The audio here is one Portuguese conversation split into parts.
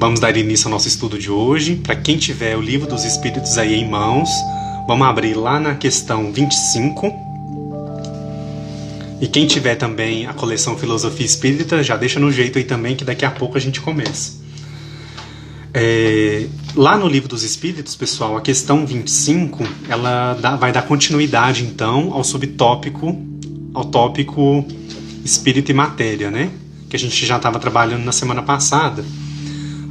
Vamos dar início ao nosso estudo de hoje. Para quem tiver o Livro dos Espíritos aí em mãos, vamos abrir lá na questão 25. E quem tiver também a coleção Filosofia Espírita, já deixa no jeito aí também, que daqui a pouco a gente começa. Lá no Livro dos Espíritos, pessoal, a questão 25, ela vai dar continuidade, então, ao tópico Espírito e Matéria, né? Que a gente já estava trabalhando na semana passada.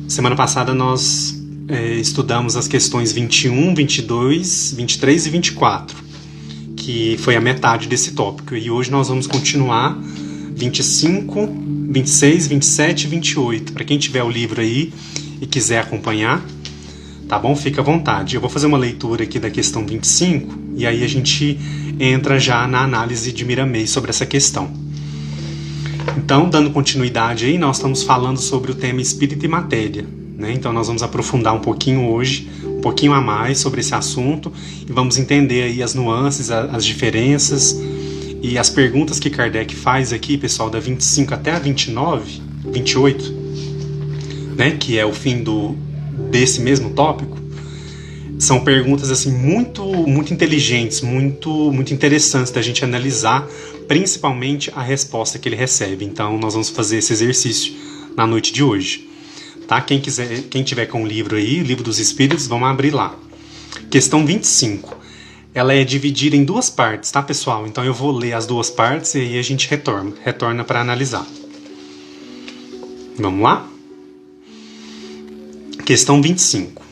Semana passada nós estudamos as questões 21, 22, 23 e 24, que foi a metade desse tópico. E hoje nós vamos continuar 25, 26, 27 e 28. Para quem tiver o livro aí e quiser acompanhar, tá bom? Fica à vontade. Eu vou fazer uma leitura aqui da questão 25 e aí a gente entra já na análise de Miramês sobre essa questão. Então, dando continuidade aí, nós estamos falando sobre o tema Espírito e Matéria, né? Então nós vamos aprofundar um pouquinho hoje, um pouquinho a mais sobre esse assunto e vamos entender aí as nuances, as diferenças e as perguntas que Kardec faz aqui, pessoal, da 25 até a 29, 28, né? Que é o fim desse mesmo tópico. São perguntas assim muito inteligentes, muito interessantes da gente analisar, principalmente a resposta que ele recebe. Então nós vamos fazer esse exercício na noite de hoje, tá? Quem tiver com o livro aí, o Livro dos Espíritos, vamos abrir lá. Questão 25. Ela é dividida em duas partes, tá, pessoal? Então eu vou ler as duas partes e aí a gente retorna para analisar. Vamos lá? Questão 25.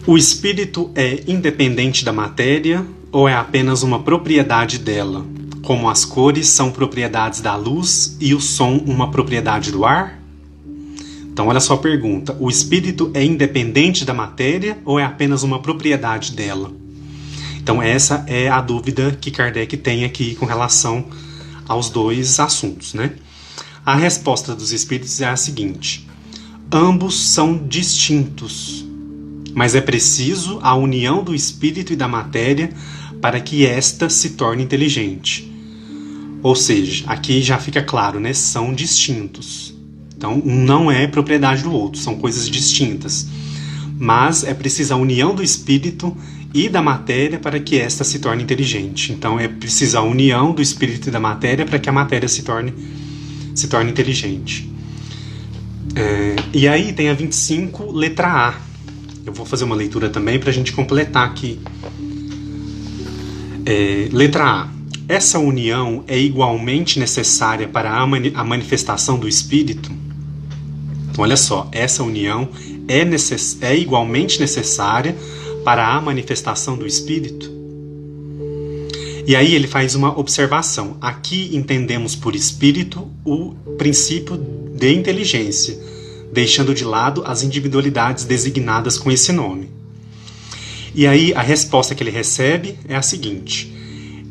O espírito é independente da matéria ou é apenas uma propriedade dela, como as cores são propriedades da luz e o som uma propriedade do ar? Então, olha só a pergunta. O espírito é independente da matéria ou é apenas uma propriedade dela? Então, essa é a dúvida que Kardec tem aqui com relação aos dois assuntos, né? A resposta dos espíritos é a seguinte: ambos são distintos, mas é preciso a união do espírito e da matéria para que esta se torne inteligente. Ou seja, aqui já fica claro, né? São distintos. Então, um não é propriedade do outro, são coisas distintas. Mas é preciso a união do espírito e da matéria para que esta se torne inteligente. Então, é preciso a união do espírito e da matéria para que a matéria se torne inteligente. E aí tem a 25, letra A. Eu vou fazer uma leitura também para a gente completar aqui. Letra A. Essa união é igualmente necessária para a manifestação do Espírito? Então, olha só, essa união é igualmente necessária para a manifestação do Espírito? E aí ele faz uma observação. Aqui entendemos por Espírito o princípio de inteligência, deixando de lado as individualidades designadas com esse nome. E aí a resposta que ele recebe é a seguinte: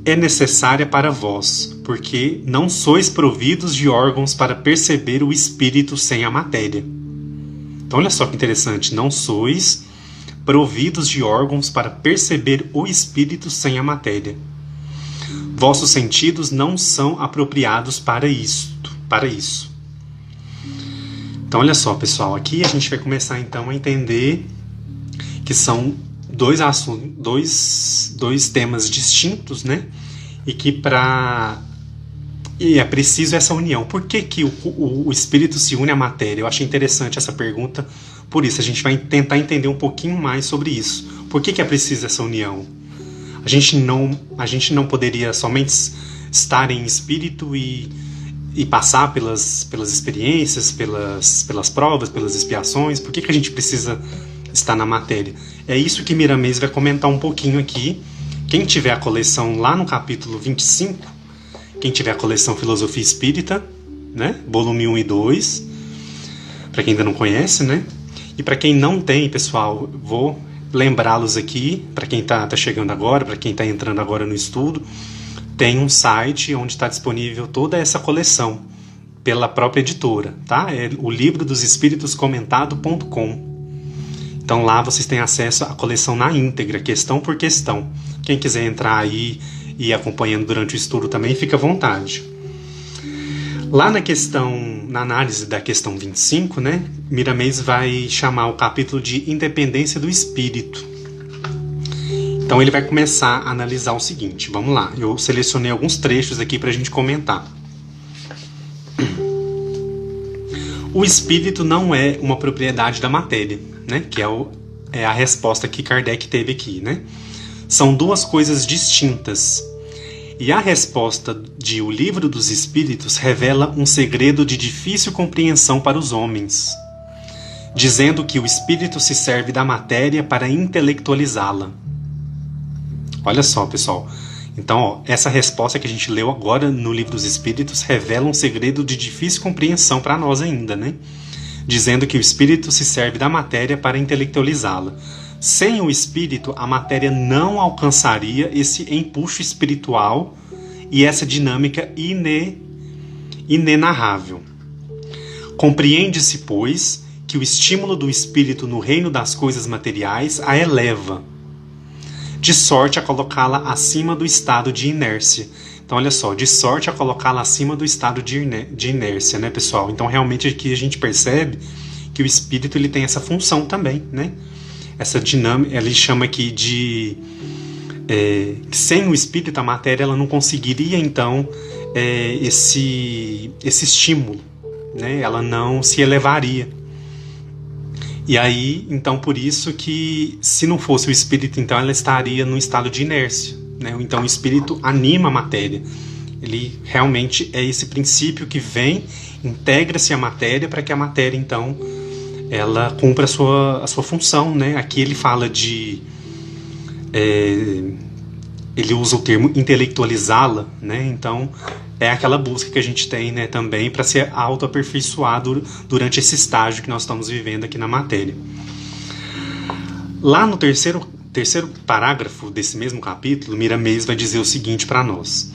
é necessária para vós, porque não sois providos de órgãos para perceber o espírito sem a matéria. Então olha só que interessante, não sois providos de órgãos para perceber o espírito sem a matéria. Vossos sentidos não são apropriados para isso. Então olha só, pessoal, aqui a gente vai começar então a entender que são dois temas distintos, né? E que é preciso essa união. Por que o espírito se une à matéria? Eu achei interessante essa pergunta, por isso a gente vai tentar entender um pouquinho mais sobre isso. Por que é preciso essa união? A gente não poderia somente estar em espírito e passar pelas experiências, pelas provas, pelas expiações? Por que a gente precisa estar na matéria? É isso que Miramês vai comentar um pouquinho aqui. Quem tiver a coleção lá no capítulo 25, quem tiver a coleção Filosofia Espírita, né? Volume 1 e 2, para quem ainda não conhece, né? E para quem não tem, pessoal, vou lembrá-los aqui, para quem está chegando agora, para quem está entrando agora no estudo, tem um site onde está disponível toda essa coleção, pela própria editora, tá? É o Livro dos Espíritos Comentado.com. Então lá vocês têm acesso à coleção na íntegra, questão por questão. Quem quiser entrar aí e ir acompanhando durante o estudo também, fica à vontade. Lá na análise da questão 25, né, Miramês vai chamar o capítulo de Independência do Espírito. Então ele vai começar a analisar o seguinte, vamos lá, eu selecionei alguns trechos aqui para a gente comentar. O espírito não é uma propriedade da matéria, né, que é a resposta que Kardec teve aqui, né? São duas coisas distintas. E a resposta de O Livro dos Espíritos revela um segredo de difícil compreensão para os homens, dizendo que o espírito se serve da matéria para intelectualizá-la. Olha só, pessoal. Então, essa resposta que a gente leu agora no Livro dos Espíritos revela um segredo de difícil compreensão para nós ainda, né? Dizendo que o espírito se serve da matéria para intelectualizá-la. Sem o espírito, a matéria não alcançaria esse empuxo espiritual e essa dinâmica inenarrável. Compreende-se, pois, que o estímulo do espírito no reino das coisas materiais a eleva, de sorte a colocá-la acima do estado de inércia. Então, olha só, de sorte a colocá-la acima do estado de inércia, né, pessoal? Então, realmente, aqui a gente percebe que o espírito ele tem essa função também, né? Essa dinâmica, ele chama aqui de... sem o espírito, a matéria ela não conseguiria, então, esse estímulo, né? Ela não se elevaria. E aí, então, por isso que, se não fosse o espírito, então, ela estaria num estado de inércia, né? Então, o espírito anima a matéria. Ele realmente é esse princípio que vem, integra-se à matéria para que a matéria, então, ela cumpra a sua função, né? Aqui ele fala de... ele usa o termo intelectualizá-la, né? Então, é aquela busca que a gente tem, né, também para ser autoaperfeiçoado durante esse estágio que nós estamos vivendo aqui na matéria. Lá no terceiro parágrafo desse mesmo capítulo, Miramês vai dizer o seguinte para nós.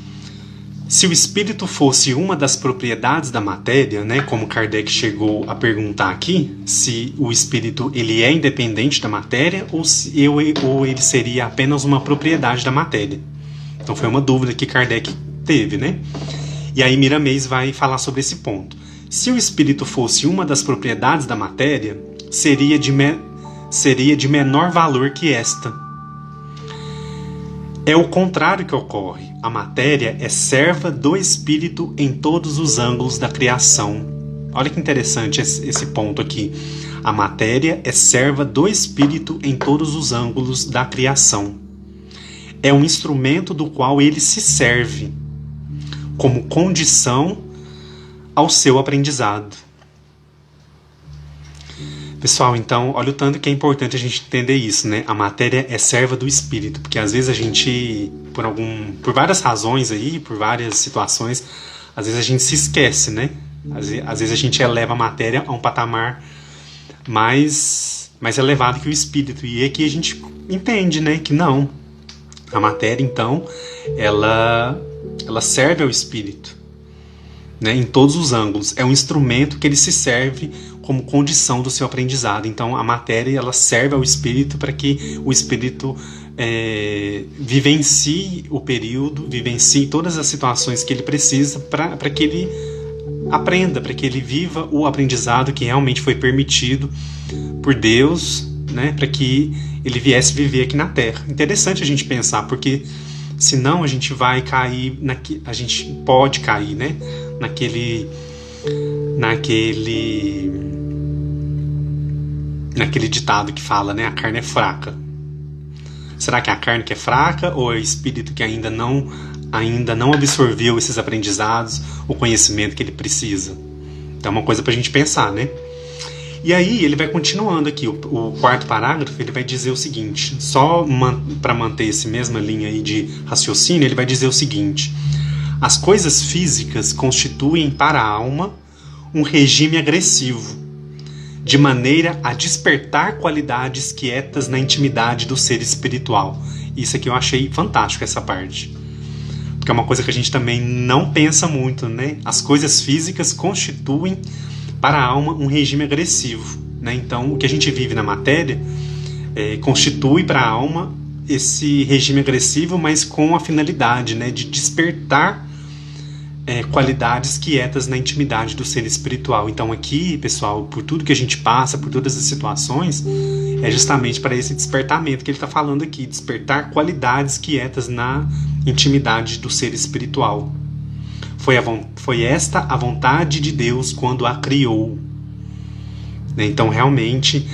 Se o espírito fosse uma das propriedades da matéria, né, como Kardec chegou a perguntar aqui, se o espírito ele é independente da matéria ou ele seria apenas uma propriedade da matéria. Então foi uma dúvida que Kardec teve, né? E aí Miramês vai falar sobre esse ponto. Se o espírito fosse uma das propriedades da matéria, seria de menor valor que esta. É o contrário que ocorre. A matéria é serva do espírito em todos os ângulos da criação. Olha que interessante esse ponto aqui. A matéria é serva do espírito em todos os ângulos da criação. É um instrumento do qual ele se serve, como condição ao seu aprendizado. Pessoal, então, olha o tanto que é importante a gente entender isso, né? A matéria é serva do espírito, porque às vezes a gente, por várias razões aí, por várias situações, às vezes a gente se esquece, né? Às vezes a gente eleva a matéria a um patamar mais elevado que o espírito. E aqui a gente entende, né, que não. A matéria, então, ela serve ao espírito, né, em todos os ângulos. É um instrumento que ele se serve como condição do seu aprendizado. Então, a matéria ela serve ao espírito para que o espírito vivencie o período, vivencie todas as situações que ele precisa para que ele aprenda, para que ele viva o aprendizado que realmente foi permitido por Deus, né, para que ele viesse viver aqui na Terra. Interessante a gente pensar, porque senão a gente vai cair, a gente pode cair, né, naquele ditado que fala, né, a carne é fraca. Será que é a carne que é fraca ou é o espírito que ainda não absorveu esses aprendizados, o conhecimento que ele precisa? Então é uma coisa para a gente pensar, né? E aí ele vai continuando aqui, o quarto parágrafo, ele vai dizer o seguinte, só para manter essa mesma linha aí de raciocínio, ele vai dizer o seguinte: as coisas físicas constituem para a alma um regime agressivo, de maneira a despertar qualidades quietas na intimidade do ser espiritual. Isso aqui eu achei fantástico, essa parte. Porque é uma coisa que a gente também não pensa muito, né? As coisas físicas constituem para a alma um regime agressivo, né? Então, o que a gente vive na matéria constitui para a alma esse regime agressivo, mas com a finalidade, né, de despertar qualidades quietas na intimidade do ser espiritual. Então aqui, pessoal, por tudo que a gente passa, por todas as situações, é justamente para esse despertamento que ele está falando aqui, despertar qualidades quietas na intimidade do ser espiritual. Foi esta a vontade de Deus quando a criou. Então realmente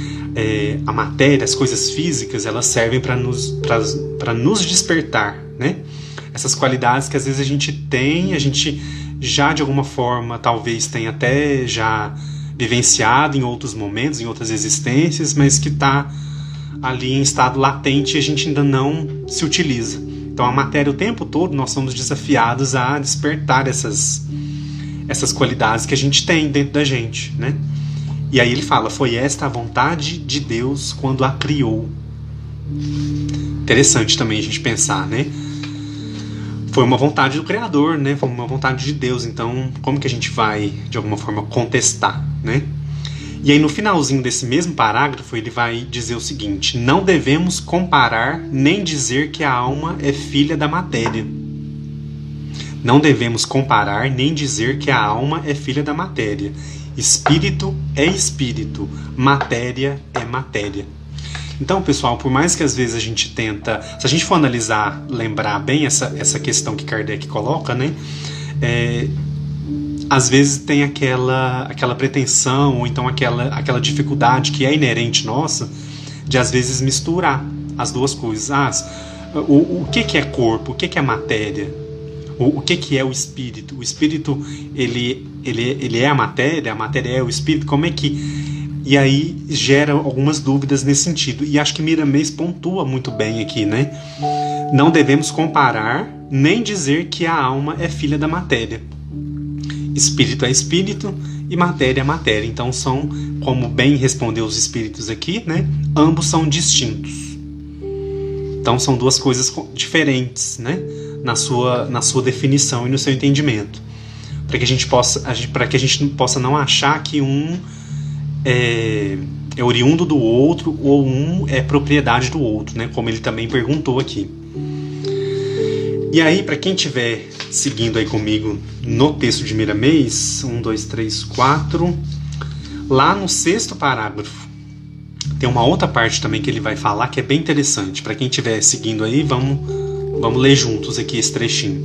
a matéria, as coisas físicas, elas servem para nos despertar, né? Essas qualidades que às vezes a gente já de alguma forma talvez tenha até já vivenciado em outros momentos, em outras existências, mas que está ali em estado latente e a gente ainda não se utiliza. Então a matéria o tempo todo nós somos desafiados a despertar essas qualidades que a gente tem dentro da gente, né? E aí ele fala, foi esta a vontade de Deus quando a criou. Interessante também a gente pensar, né? Foi uma vontade do Criador, né? Foi uma vontade de Deus. Então, como que a gente vai, de alguma forma, contestar, né? E aí, no finalzinho desse mesmo parágrafo, ele vai dizer o seguinte: não devemos comparar nem dizer que a alma é filha da matéria. Não devemos comparar nem dizer que a alma é filha da matéria. Espírito é espírito, matéria é matéria. Então, pessoal, por mais que às vezes a gente tenta, se a gente for analisar, lembrar bem essa questão que Kardec coloca, né? Às vezes tem aquela pretensão, ou então aquela dificuldade que é inerente nossa, de às vezes misturar as duas coisas. O que é corpo? O que é matéria? O que é o espírito? O espírito, ele é a matéria é o espírito? Como é que... E aí gera algumas dúvidas nesse sentido. E acho que Miramês pontua muito bem aqui, né? Não devemos comparar, nem dizer que a alma é filha da matéria. Espírito é espírito e matéria é matéria. Então são, como bem respondeu os espíritos aqui, né? Ambos são distintos. Então são duas coisas diferentes, né? Na sua definição e no seu entendimento. Para que a gente possa não achar que um é oriundo do outro ou um é propriedade do outro, né? Como ele também perguntou aqui. E aí, para quem estiver seguindo aí comigo no texto de Miramês, 1, 2, 3, 4, lá no 6º parágrafo, tem uma outra parte também que ele vai falar que é bem interessante. Para quem estiver seguindo aí, vamos ler juntos aqui esse trechinho.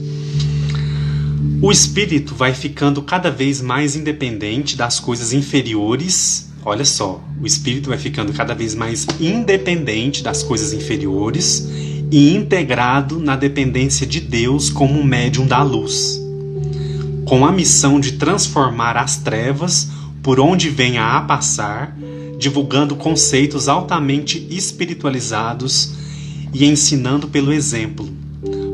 O espírito vai ficando cada vez mais independente das coisas inferiores. Olha só, o espírito vai ficando cada vez mais independente das coisas inferiores e integrado na dependência de Deus como médium da luz, com a missão de transformar as trevas por onde venha a passar, divulgando conceitos altamente espiritualizados e ensinando pelo exemplo,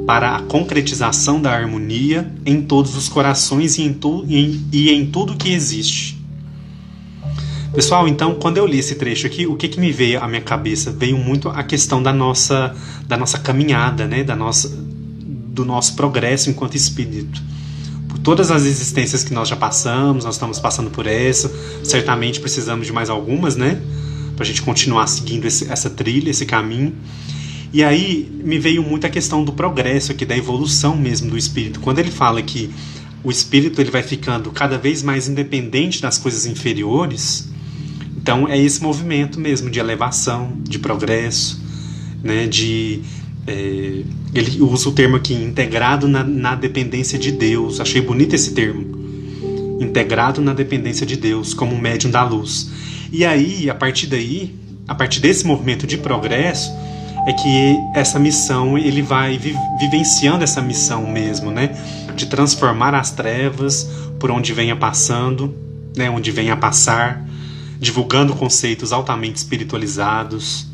para a concretização da harmonia em todos os corações e em tudo que existe. Pessoal, então, quando eu li esse trecho aqui, o que me veio à minha cabeça? Veio muito a questão da nossa caminhada, né? Do nosso progresso enquanto espírito. Por todas as existências que nós já passamos, nós estamos passando por essa, certamente precisamos de mais algumas, né? Para a gente continuar seguindo essa trilha, esse caminho. E aí me veio muito a questão do progresso aqui, da evolução mesmo do espírito. Quando ele fala que o espírito ele vai ficando cada vez mais independente das coisas inferiores, então é esse movimento mesmo de elevação, de progresso, né? Ele usa o termo aqui, integrado na dependência de Deus. Achei bonito esse termo. Integrado na dependência de Deus, como médium da luz. E aí, a partir desse movimento de progresso, é que essa missão, ele vai vivenciando essa missão mesmo, né? De transformar as trevas por onde venha passando, né? Onde venha a passar, divulgando conceitos altamente espiritualizados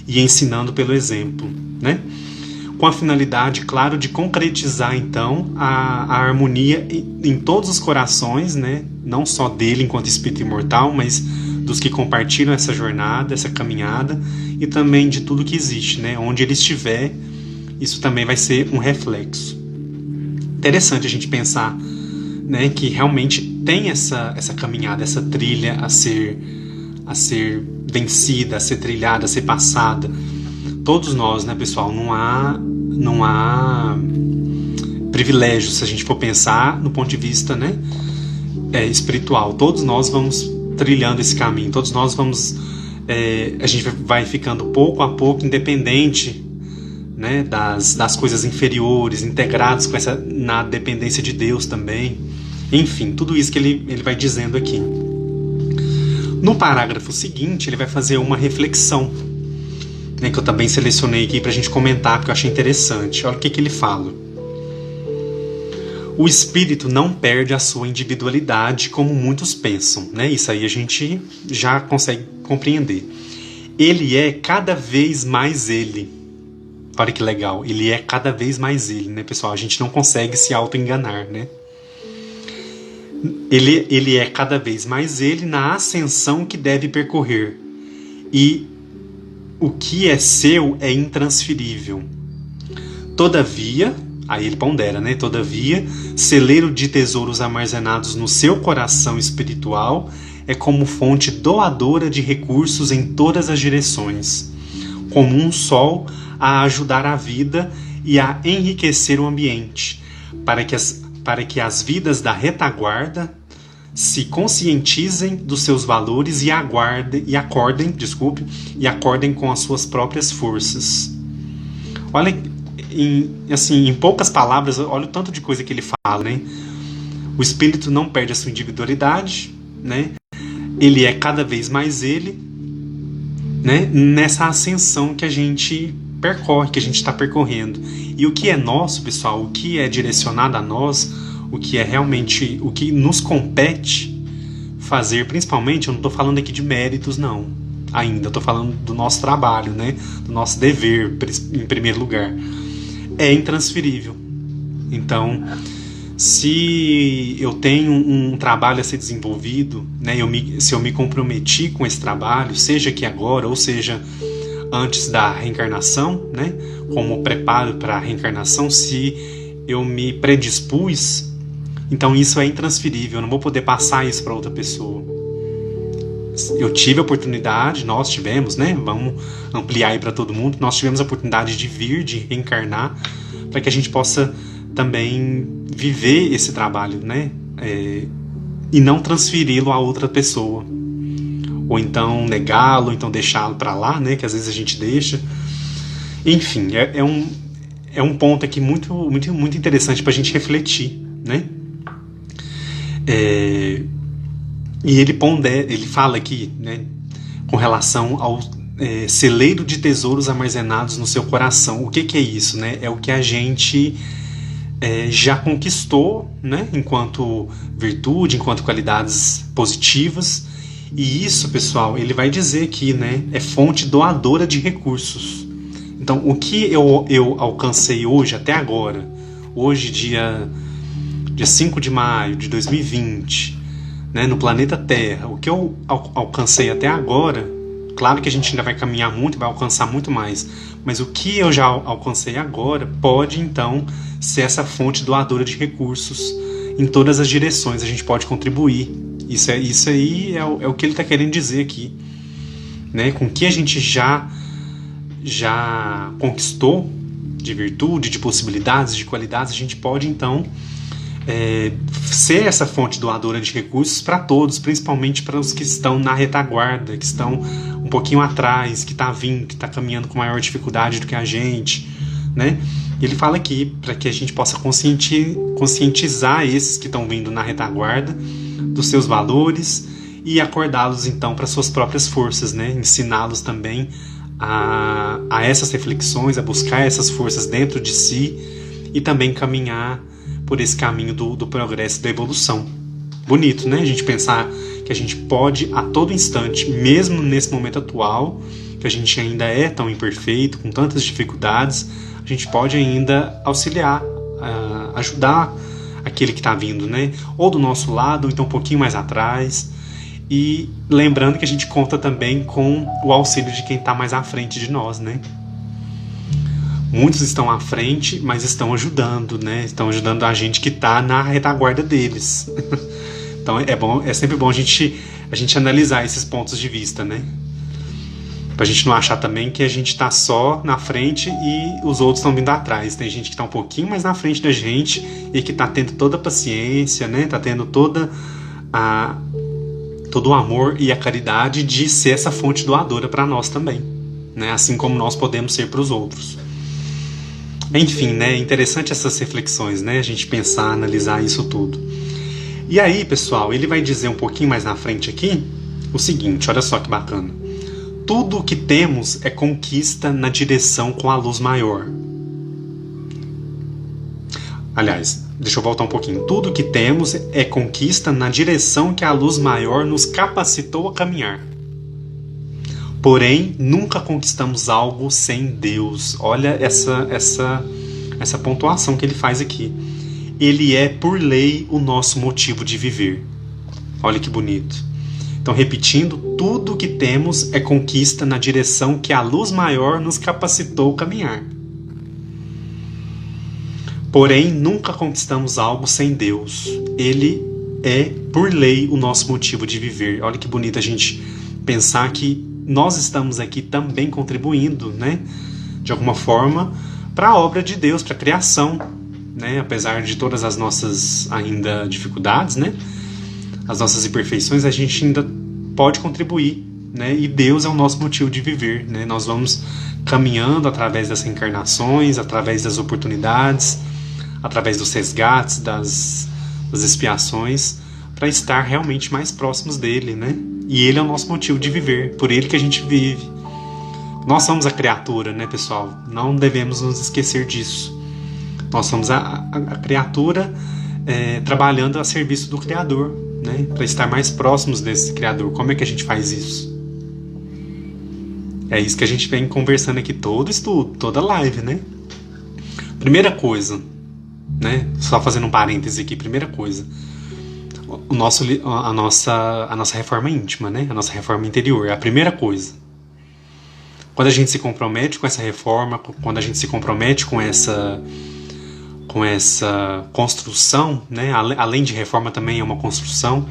e ensinando pelo exemplo, né? Com a finalidade, claro, de concretizar, então, a harmonia em todos os corações, né? Não só dele enquanto espírito imortal, mas dos que compartilham essa jornada, essa caminhada, e também de tudo que existe, né? Onde ele estiver, isso também vai ser um reflexo. Interessante a gente pensar, né, que realmente tem essa caminhada, essa trilha a ser vencida, a ser trilhada, a ser passada. Todos nós, né, pessoal, não há privilégio, se a gente for pensar no ponto de vista, né, espiritual. Todos nós vamos trilhando esse caminho, todos nós vamos, a gente vai ficando pouco a pouco independente, né, das coisas inferiores, integrados na dependência de Deus também. Enfim, tudo isso que ele vai dizendo aqui. No parágrafo seguinte, ele vai fazer uma reflexão, né, que eu também selecionei aqui para a gente comentar, porque eu achei interessante. Olha o que ele fala. O espírito não perde a sua individualidade como muitos pensam, né? Isso aí a gente já consegue compreender. Ele é cada vez mais ele. Olha que legal, ele é cada vez mais ele, né, pessoal? A gente não consegue se auto-enganar, né? Ele é cada vez mais ele na ascensão que deve percorrer. E o que é seu é intransferível. Todavia, aí ele pondera, né? Todavia, celeiro de tesouros armazenados no seu coração espiritual é como fonte doadora de recursos em todas as direções, como um sol a ajudar a vida e a enriquecer o ambiente, para que as vidas da retaguarda se conscientizem dos seus valores e acordem com as suas próprias forças. Olha, em poucas palavras, olha o tanto de coisa que ele fala, né? O espírito não perde a sua individualidade, né? Ele é cada vez mais ele, né? Nessa ascensão que a gente percorre, que a gente está percorrendo. E o que é nosso, pessoal, o que é direcionado a nós, o que é realmente, o que nos compete fazer, principalmente, eu não estou falando aqui de méritos, não, ainda, estou falando do nosso trabalho, né? Do nosso dever, em primeiro lugar. É intransferível. Então, se eu tenho um trabalho a ser desenvolvido, né, se eu me comprometi com esse trabalho, seja aqui agora, ou seja antes da reencarnação, né, como preparo para a reencarnação, se eu me predispus, então isso é intransferível, eu não vou poder passar isso para outra pessoa. Eu tive a oportunidade, nós tivemos, né, vamos ampliar aí para todo mundo, nós tivemos a oportunidade de vir, de reencarnar, para que a gente possa também viver esse trabalho, né, e não transferi-lo a outra pessoa, ou então negá-lo, ou então deixá-lo para lá, né, que às vezes a gente deixa. Enfim, é um ponto aqui muito, muito, muito interessante para a gente refletir, né? E ele fala aqui, né, com relação ao celeiro de tesouros armazenados no seu coração. O que é isso, né? É o que a gente já conquistou, né, enquanto virtude, enquanto qualidades positivas. E isso, pessoal, ele vai dizer aqui, né, é fonte doadora de recursos. Então, o que eu alcancei hoje, até agora, hoje, dia 5 de maio de 2020, né, no planeta Terra, o que eu alcancei até agora, claro que a gente ainda vai caminhar muito, vai alcançar muito mais, mas o que eu já alcancei agora pode, então, ser essa fonte doadora de recursos em todas as direções, a gente pode contribuir. Isso aí é o que ele está querendo dizer aqui, né? Com o que a gente já conquistou de virtude, de possibilidades, de qualidades, a gente pode então ser essa fonte doadora de recursos para todos, principalmente para os que estão na retaguarda, que estão um pouquinho atrás, que está vindo, que está caminhando com maior dificuldade do que a gente, né? Ele fala aqui para que a gente possa conscientizar esses que estão vindo na retaguarda dos seus valores e acordá-los então para suas próprias forças, né? Ensiná-los também a essas reflexões, a buscar essas forças dentro de si e também caminhar por esse caminho do progresso, da evolução. Bonito, né? A gente pensar que a gente pode a todo instante, mesmo nesse momento atual, que a gente ainda é tão imperfeito, com tantas dificuldades, a gente pode ainda auxiliar, ajudar aquele que está vindo, né? Ou do nosso lado, ou então um pouquinho mais atrás. E lembrando que a gente conta também com o auxílio de quem está mais à frente de nós, né? Muitos estão à frente, mas estão ajudando, né? Estão ajudando a gente que está na retaguarda deles. Então é sempre bom a gente analisar esses pontos de vista, né? Pra gente não achar também que a gente tá só na frente e os outros estão vindo atrás. Tem gente que tá um pouquinho mais na frente da gente e que tá tendo toda a paciência, né? Tá tendo todo o amor e a caridade de ser essa fonte doadora para nós também, né? Assim como nós podemos ser para os outros. Enfim, né? Interessante essas reflexões, né? A gente pensar, analisar isso tudo. E aí, pessoal, ele vai dizer um pouquinho mais na frente aqui o seguinte, olha só que bacana. Tudo o que temos é conquista na direção com a luz maior. Aliás, deixa eu voltar um pouquinho. Tudo o que temos é conquista na direção que a luz maior nos capacitou a caminhar. Porém, nunca conquistamos algo sem Deus. Olha essa pontuação que ele faz aqui. Ele é, por lei, o nosso motivo de viver. Olha que bonito. Então, repetindo, tudo o que temos é conquista na direção que a luz maior nos capacitou a caminhar. Porém, nunca conquistamos algo sem Deus. Ele é, por lei, o nosso motivo de viver. Olha que bonito a gente pensar que nós estamos aqui também contribuindo, né, de alguma forma, para a obra de Deus, para a criação, né, apesar de todas as nossas ainda dificuldades, né, as nossas imperfeições, a gente ainda pode contribuir, né, e Deus é o nosso motivo de viver, né, nós vamos caminhando através das reencarnações, através das oportunidades, através dos resgates, das expiações, para estar realmente mais próximos dele, né? E ele é o nosso motivo de viver, por ele que a gente vive. Nós somos a criatura, né, pessoal? Não devemos nos esquecer disso. Nós somos a criatura trabalhando a serviço do Criador, né? Para estar mais próximos desse Criador. Como é que a gente faz isso? É isso que a gente vem conversando aqui todo estudo, toda live, né? Primeira coisa, né? Só fazendo um parêntese aqui, primeira coisa, a nossa reforma íntima, né? A nossa reforma interior é a primeira coisa. Quando a gente se compromete com essa reforma, quando a gente se compromete com essa construção, né? Além de reforma também é uma construção,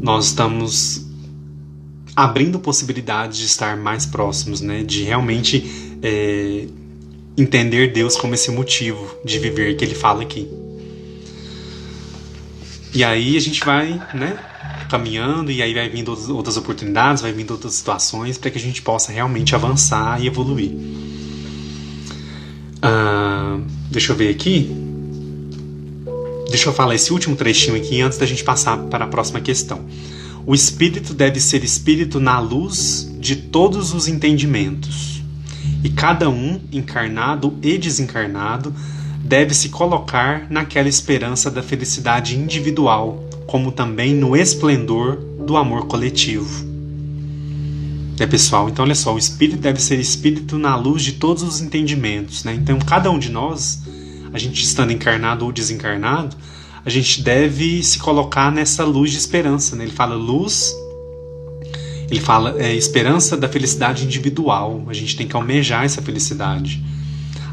nós estamos abrindo possibilidades de estar mais próximos, né? De realmente entender Deus como esse motivo de viver que ele fala aqui. E aí a gente vai, né, caminhando, e aí vai vindo outras oportunidades, vai vindo outras situações para que a gente possa realmente avançar e evoluir. Deixa eu ver aqui. Deixa eu falar esse último trechinho aqui antes da gente passar para a próxima questão. O espírito deve ser espírito na luz de todos os entendimentos. E cada um, encarnado e desencarnado, deve se colocar naquela esperança da felicidade individual, como também no esplendor do amor coletivo. Pessoal, então olha só, o espírito deve ser espírito na luz de todos os entendimentos, né? Então cada um de nós, a gente estando encarnado ou desencarnado, a gente deve se colocar nessa luz de esperança, né? Ele fala luz, ele fala esperança da felicidade individual. A gente tem que almejar essa felicidade.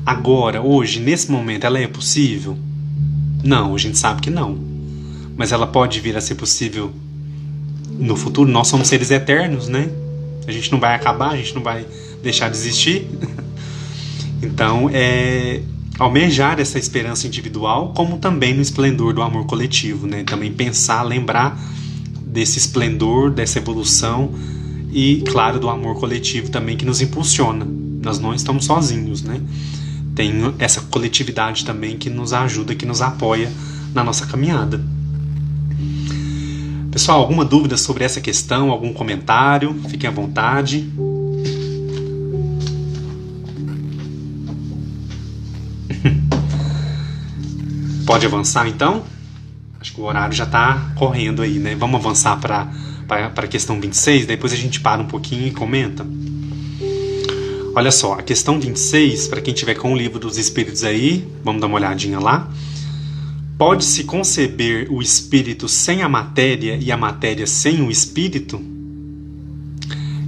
Agora, hoje, nesse momento, ela é possível? Não, a gente sabe que não. Mas ela pode vir a ser possível no futuro. Nós somos seres eternos, né? A gente não vai acabar, a gente não vai deixar de existir. Então, almejar essa esperança individual, como também no esplendor do amor coletivo, né? Também pensar, lembrar desse esplendor, dessa evolução e, claro, do amor coletivo também que nos impulsiona. Nós não estamos sozinhos, né? Tem essa coletividade também que nos ajuda, que nos apoia na nossa caminhada. Pessoal, alguma dúvida sobre essa questão? Algum comentário? Fiquem à vontade. Pode avançar, então? Acho que o horário já está correndo aí, né? Vamos avançar para a questão 26, depois a gente para um pouquinho e comenta. Olha só, a questão 26, para quem tiver com o livro dos Espíritos aí, vamos dar uma olhadinha lá. Pode-se conceber o espírito sem a matéria e a matéria sem o espírito?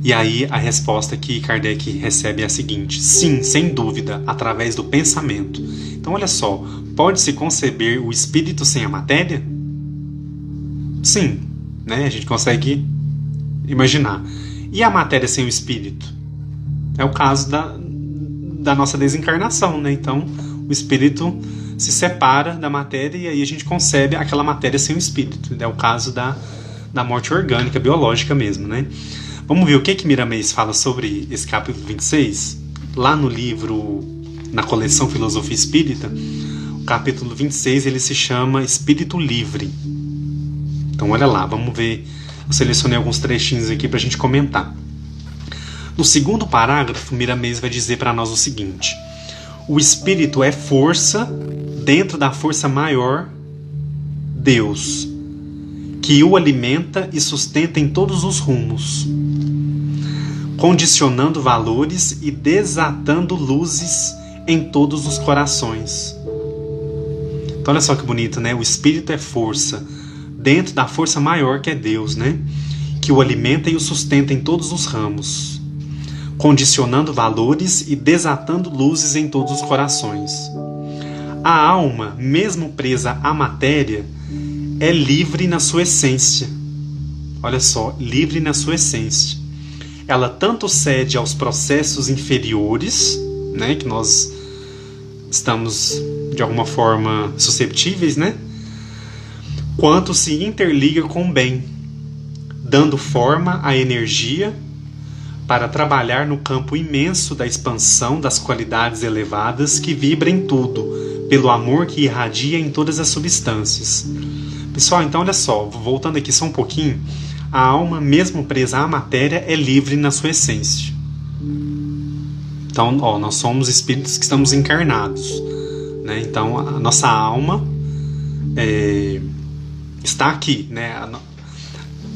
E aí a resposta que Kardec recebe é a seguinte: sim, sem dúvida, através do pensamento. Então olha só, pode-se conceber o espírito sem a matéria? Sim, né? A gente consegue imaginar. E a matéria sem o espírito? É o caso da nossa desencarnação, né? Então, o espírito se separa da matéria e aí a gente concebe aquela matéria sem o espírito. É o caso da morte orgânica, biológica mesmo, né? Vamos ver o que Miramês fala sobre esse capítulo 26? Lá no livro, na coleção Filosofia Espírita, o capítulo 26 ele se chama Espírito Livre. Então olha lá, vamos ver. Eu selecionei alguns trechinhos aqui para a gente comentar. No segundo parágrafo, Miramês vai dizer para nós o seguinte: o espírito é força dentro da força maior, Deus, que o alimenta e sustenta em todos os rumos, condicionando valores e desatando luzes em todos os corações. Então olha só que bonito, né? O espírito é força dentro da força maior que é Deus, né? Que o alimenta e o sustenta em todos os ramos, condicionando valores e desatando luzes em todos os corações. A alma, mesmo presa à matéria, é livre na sua essência. Olha só, livre na sua essência. Ela tanto cede aos processos inferiores, né, que nós estamos de alguma forma susceptíveis, né, quanto se interliga com o bem, dando forma à energia para trabalhar no campo imenso da expansão das qualidades elevadas que vibra em tudo, pelo amor que irradia em todas as substâncias. Pessoal, então olha só, voltando aqui só um pouquinho, a alma, mesmo presa à matéria, é livre na sua essência. Então, nós somos espíritos que estamos encarnados, né? Então, a nossa alma está aqui, né?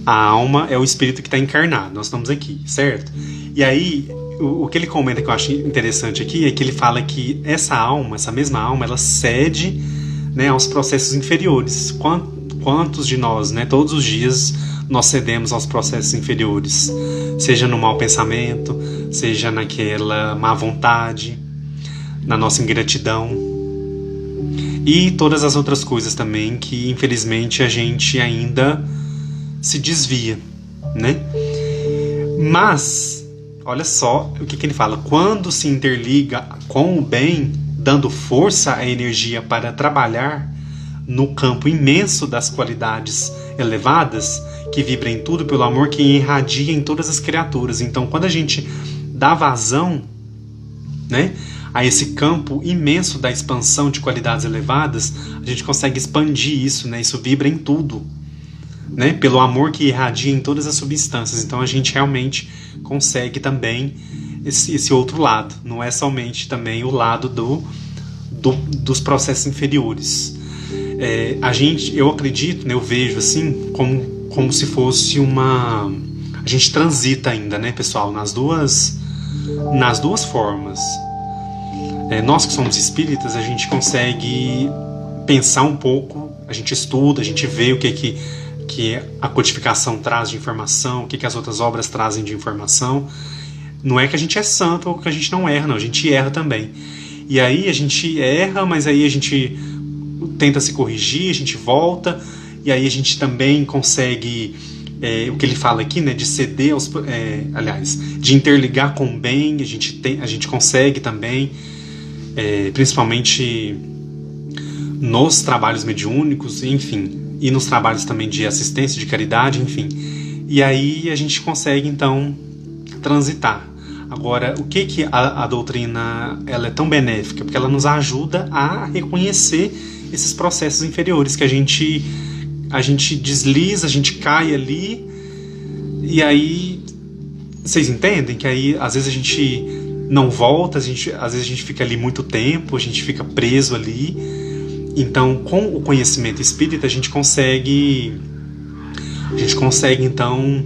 A alma é o espírito que está encarnado, nós estamos aqui, certo? E aí, o que ele comenta que eu acho interessante aqui é que ele fala que essa alma, essa mesma alma, ela cede, né, aos processos inferiores. Quantos de nós, né, todos os dias, nós cedemos aos processos inferiores? Seja no mau pensamento, seja naquela má vontade, na nossa ingratidão. E todas as outras coisas também que, infelizmente, a gente ainda se desvia, né? Mas, olha só o que ele fala. Quando se interliga com o bem, dando força à energia para trabalhar no campo imenso das qualidades elevadas, que vibra em tudo pelo amor que irradia em todas as criaturas. Então, quando a gente dá vazão, né, a esse campo imenso da expansão de qualidades elevadas, a gente consegue expandir isso, né? Isso vibra em tudo, né? Pelo amor que irradia em todas as substâncias. Então a gente realmente consegue também esse outro lado. Não é somente também o lado dos processos inferiores. Eu acredito, né, eu vejo assim como se fosse uma... A gente transita ainda, né, pessoal, nas duas formas. Nós que somos espíritas, a gente consegue pensar um pouco, a gente estuda, a gente vê o que a codificação traz de informação, o que as outras obras trazem de informação. Não é que a gente é santo ou que a gente não erra, não, a gente erra também. E aí a gente erra, mas aí a gente tenta se corrigir, a gente volta, e aí a gente também consegue, o que ele fala aqui, né, de ceder aos... de interligar com o bem, a gente consegue também, principalmente nos trabalhos mediúnicos, enfim, e nos trabalhos também de assistência, de caridade, enfim. E aí a gente consegue, então, transitar. Agora, o que a doutrina ela é tão benéfica? Porque ela nos ajuda a reconhecer esses processos inferiores que a gente desliza, a gente cai ali, e aí vocês entendem que aí às vezes a gente não volta, às vezes a gente fica ali muito tempo, a gente fica preso ali. Então, com o conhecimento espírita, a gente consegue então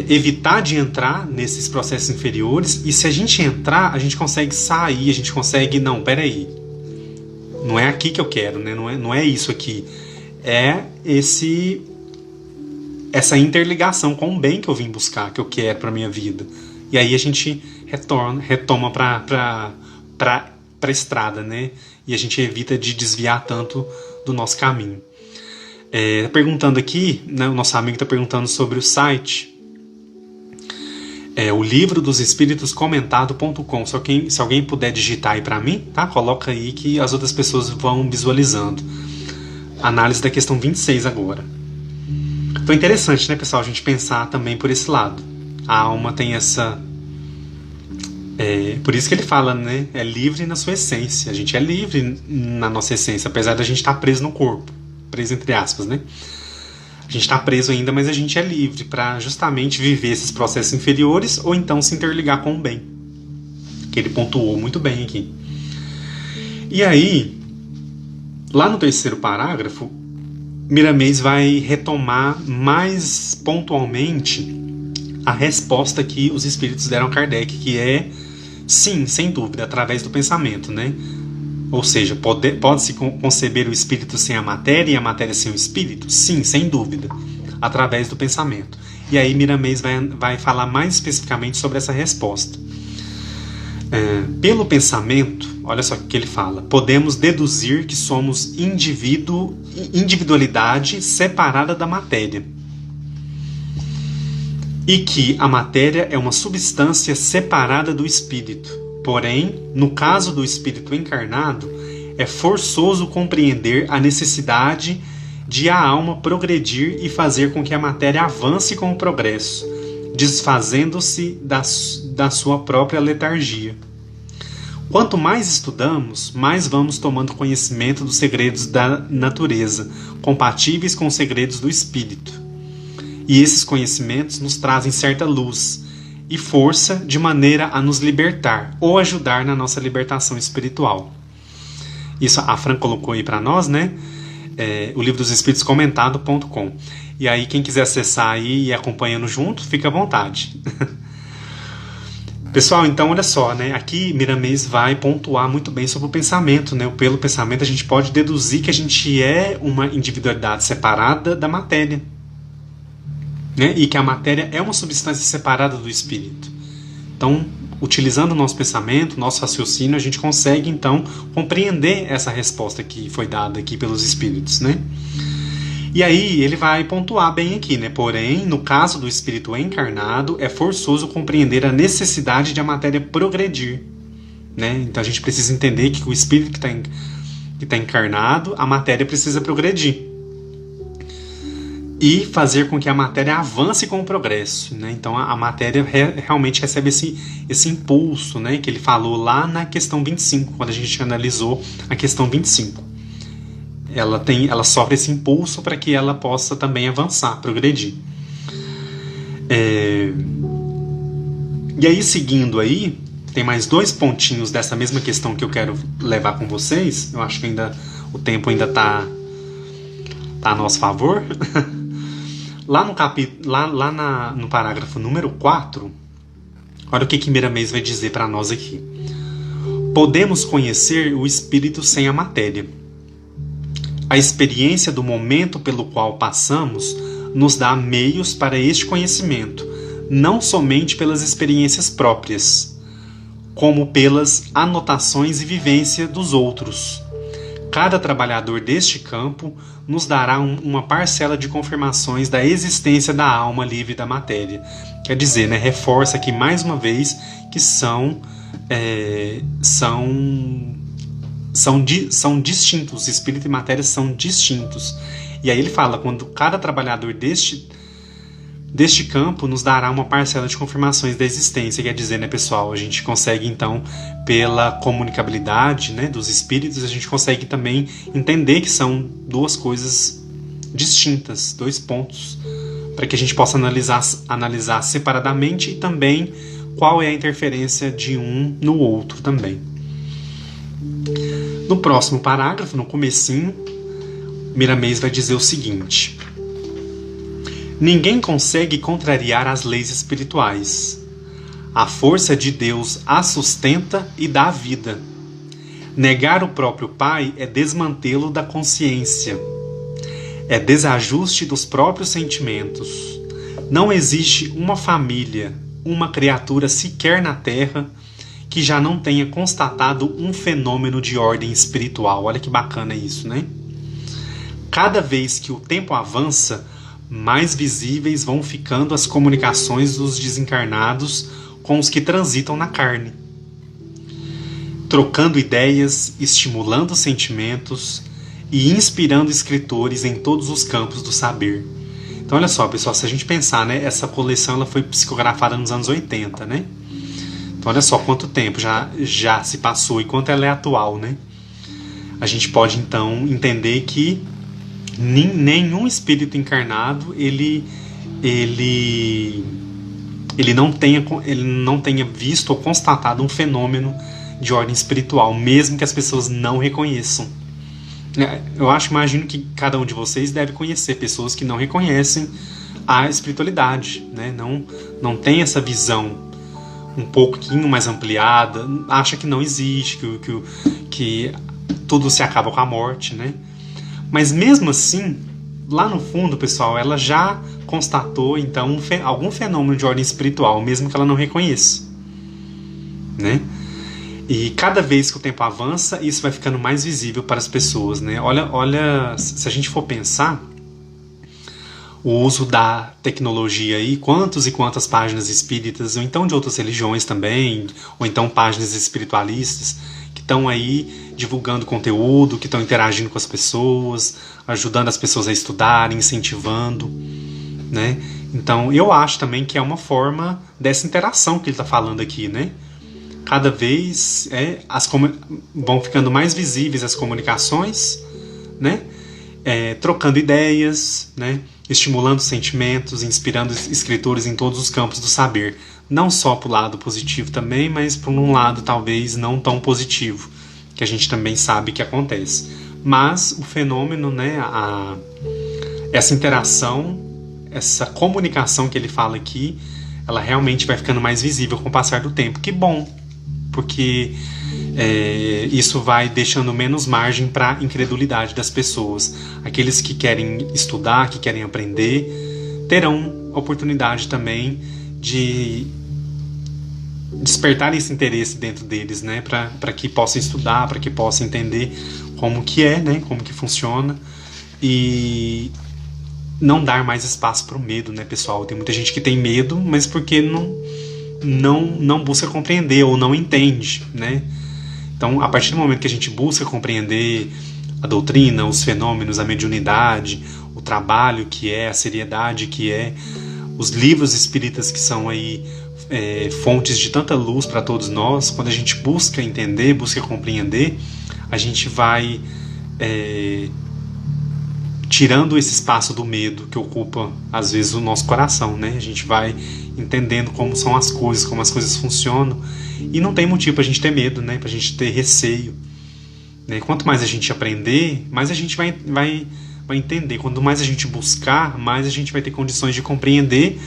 evitar de entrar nesses processos inferiores, e se a gente entrar, a gente consegue sair, a gente consegue, não, peraí, não é aqui que eu quero, né? Não é isso aqui, é essa interligação com o bem que eu vim buscar, que eu quero para minha vida. E aí a gente retoma para a estrada, né? E a gente evita de desviar tanto do nosso caminho. Perguntando aqui, né, o nosso amigo está perguntando sobre o site. É o livro dos espíritos comentado.com. Se alguém puder digitar aí para mim, tá? Coloca aí que as outras pessoas vão visualizando. Análise da questão 26 agora. Foi interessante, né, pessoal, a gente pensar também por esse lado. A alma tem essa... por isso que ele fala, né? É livre na sua essência. A gente é livre na nossa essência, apesar da gente estar preso no corpo. Preso entre aspas, né? A gente está preso ainda, mas a gente é livre para justamente viver esses processos inferiores ou então se interligar com o bem. Que ele pontuou muito bem aqui. E aí, lá no terceiro parágrafo, Miramês vai retomar mais pontualmente a resposta que os espíritos deram a Kardec, que é sim, sem dúvida, através do pensamento, né? Ou seja, pode-se conceber o espírito sem a matéria e a matéria sem o espírito? Sim, sem dúvida, através do pensamento. E aí Miramês vai falar mais especificamente sobre essa resposta. Pelo pensamento, olha só o que ele fala, podemos deduzir que somos individualidade separada da matéria. E que a matéria é uma substância separada do espírito. Porém, no caso do espírito encarnado, é forçoso compreender a necessidade de a alma progredir e fazer com que a matéria avance com o progresso, desfazendo-se da sua própria letargia. Quanto mais estudamos, mais vamos tomando conhecimento dos segredos da natureza, compatíveis com os segredos do espírito. E esses conhecimentos nos trazem certa luz e força de maneira a nos libertar ou ajudar na nossa libertação espiritual. Isso a Fran colocou aí para nós, né? O livro dos espíritos comentado.com. E aí quem quiser acessar aí e ir acompanhando junto, fica à vontade. Pessoal, então olha só, né? Aqui Miramês vai pontuar muito bem sobre o pensamento, né? Pelo pensamento a gente pode deduzir que a gente é uma individualidade separada da matéria. Né? E que a matéria é uma substância separada do espírito. Então, utilizando o nosso pensamento, nosso raciocínio, a gente consegue, então, compreender essa resposta que foi dada aqui pelos espíritos, né? E aí, ele vai pontuar bem aqui, né? Porém, no caso do espírito encarnado, é forçoso compreender a necessidade de a matéria progredir, né? Então, a gente precisa entender que o espírito que está encarnado, a matéria precisa progredir. E fazer com que a matéria avance com o progresso, né? Então a matéria realmente recebe esse impulso, né? Que ele falou lá na questão 25, quando a gente analisou a questão 25. Ela sofre esse impulso para que ela possa também avançar, progredir. E aí, seguindo aí, tem mais 2 pontinhos dessa mesma questão que eu quero levar com vocês. Eu acho que o tempo ainda está a nosso favor. Lá no parágrafo número 4, olha o que Miramês vai dizer para nós aqui. Podemos conhecer o espírito sem a matéria. A experiência do momento pelo qual passamos nos dá meios para este conhecimento, não somente pelas experiências próprias, como pelas anotações e vivência dos outros. Cada trabalhador deste campo nos dará uma parcela de confirmações da existência da alma livre da matéria. Quer dizer, né, reforça aqui mais uma vez que são distintos, espírito e matéria são distintos. E aí ele fala, quando cada trabalhador deste campo nos dará uma parcela de confirmações da existência. Quer dizer, né, pessoal, a gente consegue então, pela comunicabilidade, né, dos espíritos, a gente consegue também entender que são 2 coisas distintas, 2 pontos, para que a gente possa analisar separadamente e também qual é a interferência de um no outro também. No próximo parágrafo, no comecinho, Miramês vai dizer o seguinte: ninguém consegue contrariar as leis espirituais. A força de Deus a sustenta e dá vida. Negar o próprio Pai é desmantê-lo da consciência. É desajuste dos próprios sentimentos. Não existe uma família, uma criatura sequer na Terra que já não tenha constatado um fenômeno de ordem espiritual. Olha que bacana isso, né? Cada vez que o tempo avança, mais visíveis vão ficando as comunicações dos desencarnados com os que transitam na carne, trocando ideias, estimulando sentimentos e inspirando escritores em todos os campos do saber. Então olha só, pessoal, se a gente pensar, né, essa coleção ela foi psicografada nos anos 80, né? Então olha só quanto tempo já se passou e quanto ela é atual, né? A gente pode então entender que nenhum espírito encarnado ele não tenha visto ou constatado um fenômeno de ordem espiritual, mesmo que as pessoas não reconheçam. Eu imagino que cada um de vocês deve conhecer pessoas que não reconhecem a espiritualidade, né? Não tem essa visão um pouquinho mais ampliada, acha que não existe, que tudo se acaba com a morte, né? Mas mesmo assim, lá no fundo, pessoal, ela já constatou então algum fenômeno de ordem espiritual, mesmo que ela não reconheça, né? E cada vez que o tempo avança, isso vai ficando mais visível para as pessoas, né? Olha, se a gente for pensar, o uso da tecnologia aí, quantas e quantas páginas espíritas, ou então de outras religiões também, ou então páginas espiritualistas, que estão aí divulgando conteúdo, que estão interagindo com as pessoas, ajudando as pessoas a estudarem, incentivando, né? Então eu acho também que é uma forma dessa interação que ele está falando aqui, né? Cada vez vão ficando mais visíveis as comunicações, né? Trocando ideias, né? Estimulando sentimentos, inspirando escritores em todos os campos do saber. Não só para o lado positivo também, mas para um lado talvez não tão positivo, que a gente também sabe que acontece. Mas o fenômeno, né? Essa interação, essa comunicação que ele fala aqui, ela realmente vai ficando mais visível com o passar do tempo. Que bom! Porque isso vai deixando menos margem para a incredulidade das pessoas. Aqueles que querem estudar, que querem aprender, terão oportunidade também de despertar esse interesse dentro deles, né? Para que possam estudar, para que possam entender como que é, né? Como que funciona, e não dar mais espaço para o medo, né, pessoal? Tem muita gente que tem medo, mas porque não busca compreender ou não entende, né? Então, a partir do momento que a gente busca compreender a doutrina, os fenômenos, a mediunidade, o trabalho que é, a seriedade que é, os livros espíritas que são aí fontes de tanta luz para todos nós, quando a gente busca entender, busca compreender, a gente vai tirando esse espaço do medo que ocupa às vezes o nosso coração, né? A gente vai entendendo como são as coisas, como as coisas funcionam, e não tem motivo para a gente ter medo, né? Para a gente ter receio, né? Quanto mais a gente aprender, mais a gente vai entender. Quanto mais a gente buscar, mais a gente vai ter condições de compreender,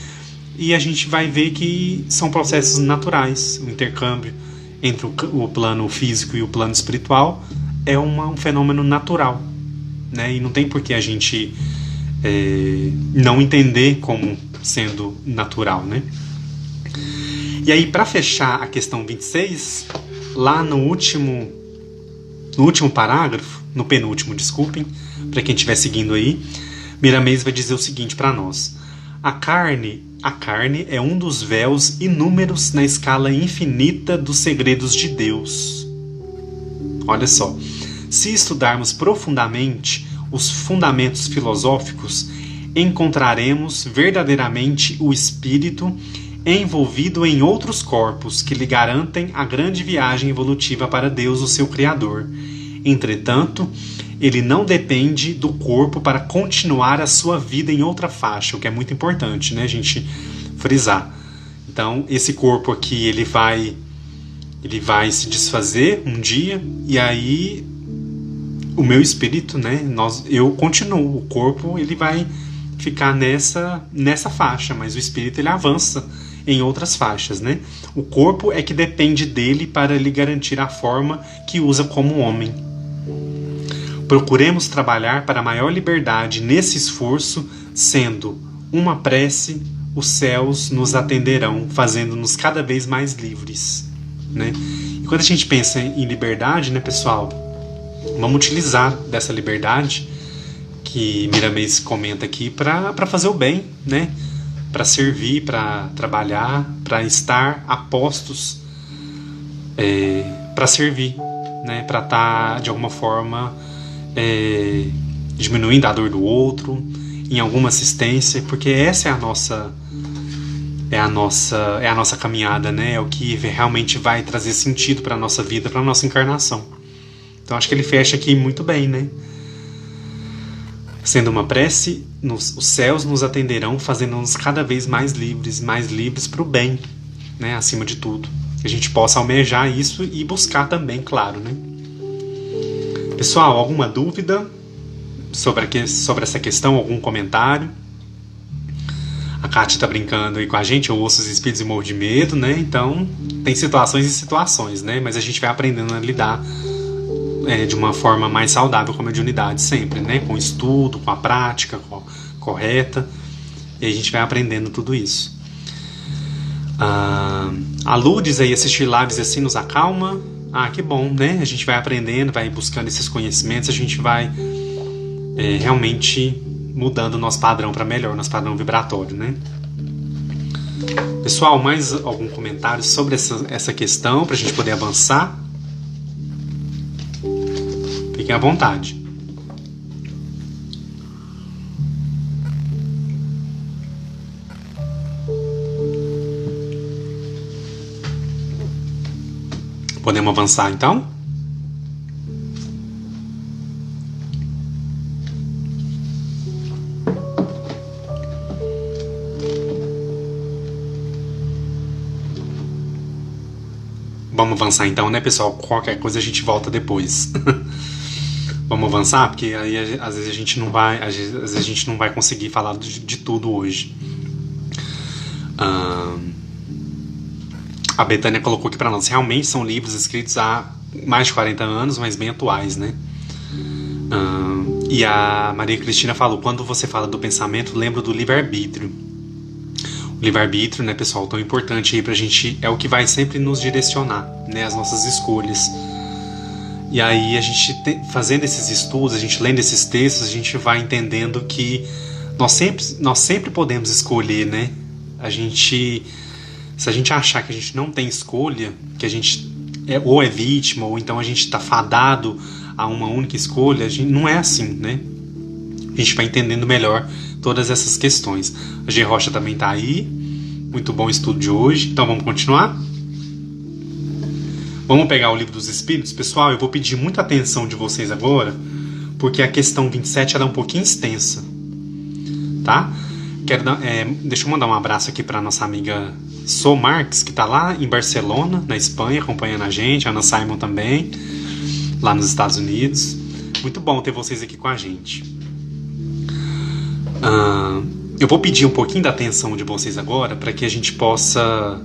e a gente vai ver que são processos naturais. O intercâmbio entre o plano físico e o plano espiritual é um fenômeno natural, né? E não tem por que a gente não entender como sendo natural, né? E aí, para fechar a questão 26, lá no último parágrafo, no penúltimo, desculpem, para quem estiver seguindo aí, Miramês vai dizer o seguinte para nós: a carne é um dos véus inúmeros na escala infinita dos segredos de Deus. Olha só, se estudarmos profundamente os fundamentos filosóficos, encontraremos verdadeiramente o espírito envolvido em outros corpos que lhe garantem a grande viagem evolutiva para Deus, o seu Criador. Entretanto, ele não depende do corpo para continuar a sua vida em outra faixa, o que é muito importante, né, a gente frisar. Então, esse corpo aqui, ele vai se desfazer um dia, e aí o meu espírito, né, eu continuo. O corpo, ele vai ficar nessa faixa, mas o espírito, ele avança em outras faixas, né? O corpo é que depende dele para lhe garantir a forma que usa como homem. Procuremos trabalhar para a maior liberdade nesse esforço, sendo uma prece, os céus nos atenderão, fazendo-nos cada vez mais livres, né? E quando a gente pensa em liberdade, né, pessoal, vamos utilizar dessa liberdade que Miramês comenta aqui, para fazer o bem, né? Para servir, para trabalhar, para estar a postos, para servir, né? Para estar de alguma forma diminuindo a dor do outro, em alguma assistência, porque essa é a nossa caminhada, né? É o que realmente vai trazer sentido para a nossa vida, para a nossa encarnação. Então acho que ele fecha aqui muito bem, né? Sendo uma prece, os céus nos atenderão, fazendo-nos cada vez mais livres para o bem, né? Acima de tudo. Que a gente possa almejar isso e buscar também, claro, né? Pessoal, alguma dúvida sobre essa questão? Algum comentário? A Kátia tá brincando aí com a gente, eu ouço os espíritos e morro de medo, né? Então, tem situações e situações, né? Mas a gente vai aprendendo a lidar de uma forma mais saudável com a mediunidade sempre, né? Com o estudo, com a prática correta. E a gente vai aprendendo tudo isso. A Lourdes aí, assistir lives assim nos acalma. Que bom, né? A gente vai aprendendo, vai buscando esses conhecimentos, a gente vai realmente mudando o nosso padrão para melhor, nosso padrão vibratório, né? Pessoal, mais algum comentário sobre essa questão para a gente poder avançar? Fiquem à vontade. Podemos avançar então? Vamos avançar então, né, pessoal? Qualquer coisa a gente volta depois. Vamos avançar, porque aí às vezes a gente não vai conseguir falar de tudo hoje. A Betânia colocou aqui para nós, realmente são livros escritos há mais de 40 anos, mas bem atuais, né? E a Maria Cristina falou, quando você fala do pensamento, lembro do livre-arbítrio. O livre-arbítrio, né, pessoal, tão importante aí pra gente, é o que vai sempre nos direcionar, né, as nossas escolhas. E aí a gente fazendo esses estudos, a gente lendo esses textos, a gente vai entendendo que nós sempre podemos escolher, né? Se a gente achar que a gente não tem escolha, que a gente ou é vítima, ou então a gente está fadado a uma única escolha, não é assim, né? A gente vai entendendo melhor todas essas questões. A G. Rocha também está aí. Muito bom o estudo de hoje. Então vamos continuar? Vamos pegar o Livro dos Espíritos. Pessoal, eu vou pedir muita atenção de vocês agora, porque a questão 27 ela é um pouquinho extensa. Tá? Deixa eu mandar um abraço aqui para nossa amiga So Marques, que está lá em Barcelona, na Espanha, acompanhando a gente. A Ana Simon também, lá nos Estados Unidos. Muito bom ter vocês aqui com a gente. Eu vou pedir um pouquinho da atenção de vocês agora para que a gente possa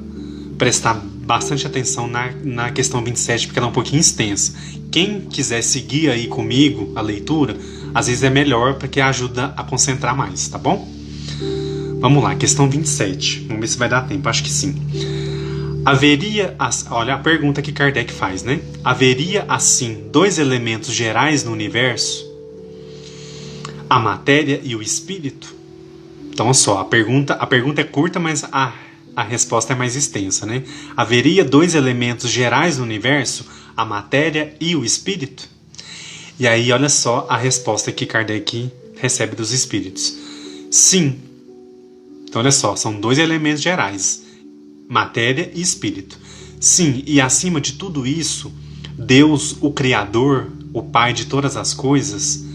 prestar bastante atenção na questão 27, porque ela é um pouquinho extensa. Quem quiser seguir aí comigo a leitura, às vezes é melhor porque ajuda a concentrar mais, tá bom? Vamos lá, questão 27. Vamos ver se vai dar tempo, acho que sim. Olha a pergunta que Kardec faz, né? Haveria, assim, dois elementos gerais no universo? A matéria e o espírito? Então, olha só, a pergunta é curta, mas a resposta é mais extensa, né? Haveria dois elementos gerais no universo, a matéria e o espírito? E aí, olha só a resposta que Kardec recebe dos espíritos. Sim. Então, olha só, são dois elementos gerais, matéria e espírito. Sim, e acima de tudo isso, Deus, o Criador, o Pai de todas as coisas...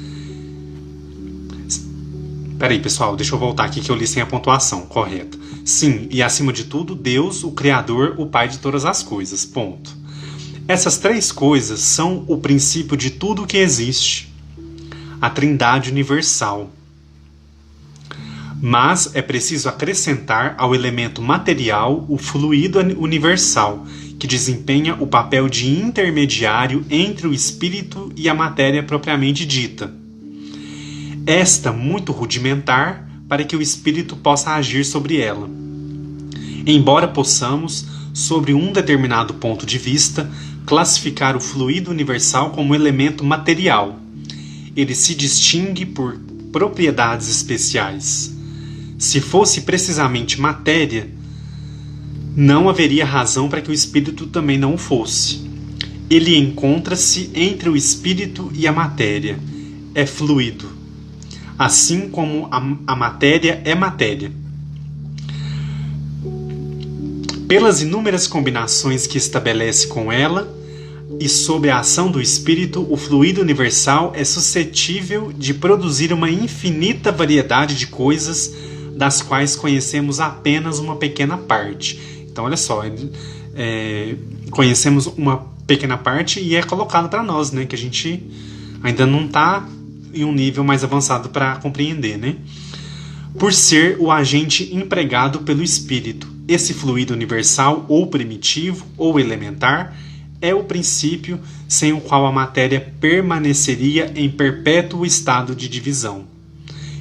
Peraí, pessoal, deixa eu voltar aqui que eu li sem a pontuação correta. Sim, e acima de tudo, Deus, o Criador, o Pai de todas as coisas. Ponto. Essas três coisas são o princípio de tudo o que existe. A Trindade universal. Mas é preciso acrescentar ao elemento material o fluido universal, que desempenha o papel de intermediário entre o espírito e a matéria propriamente dita. Esta muito rudimentar para que o espírito possa agir sobre ela. Embora possamos, sobre um determinado ponto de vista, classificar o fluido universal como elemento material, ele se distingue por propriedades especiais. Se fosse precisamente matéria, não haveria razão para que o espírito também não o fosse. Ele encontra-se entre o espírito e a matéria. É fluido, assim como a matéria é matéria. Pelas inúmeras combinações que estabelece com ela e sob a ação do espírito, o fluido universal é suscetível de produzir uma infinita variedade de coisas das quais conhecemos apenas uma pequena parte. Então, olha só, conhecemos uma pequena parte e é colocado para nós, né, que a gente ainda não está em um nível mais avançado para compreender, né? Por ser o agente empregado pelo espírito. Esse fluido universal, ou primitivo, ou elementar, é o princípio sem o qual a matéria permaneceria em perpétuo estado de divisão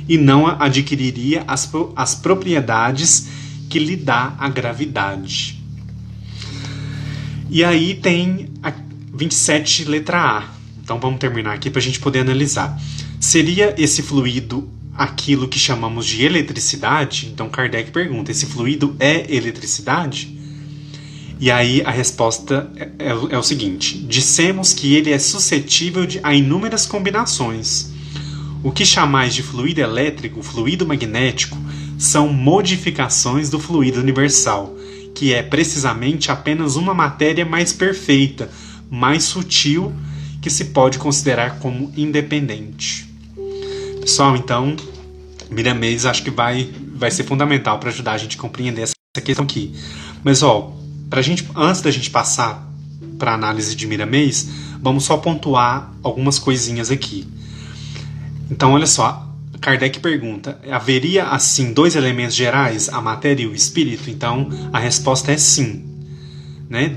e não adquiriria as propriedades que lhe dá a gravidade. E aí tem a 27, letra A. Então vamos terminar aqui para a gente poder analisar. Seria esse fluido aquilo que chamamos de eletricidade? Então Kardec pergunta, esse fluido é eletricidade? E aí a resposta é o seguinte: dissemos que ele é suscetível a inúmeras combinações. O que chamais de fluido elétrico, fluido magnético, são modificações do fluido universal, que é precisamente apenas uma matéria mais perfeita, mais sutil, que se pode considerar como independente. Pessoal, então, Miramês acho que vai ser fundamental para ajudar a gente a compreender essa questão aqui. Mas, antes da gente passar para a análise de Miramês, vamos só pontuar algumas coisinhas aqui. Então, olha só, Kardec pergunta, haveria assim dois elementos gerais, a matéria e o espírito? Então, a resposta é sim. Né?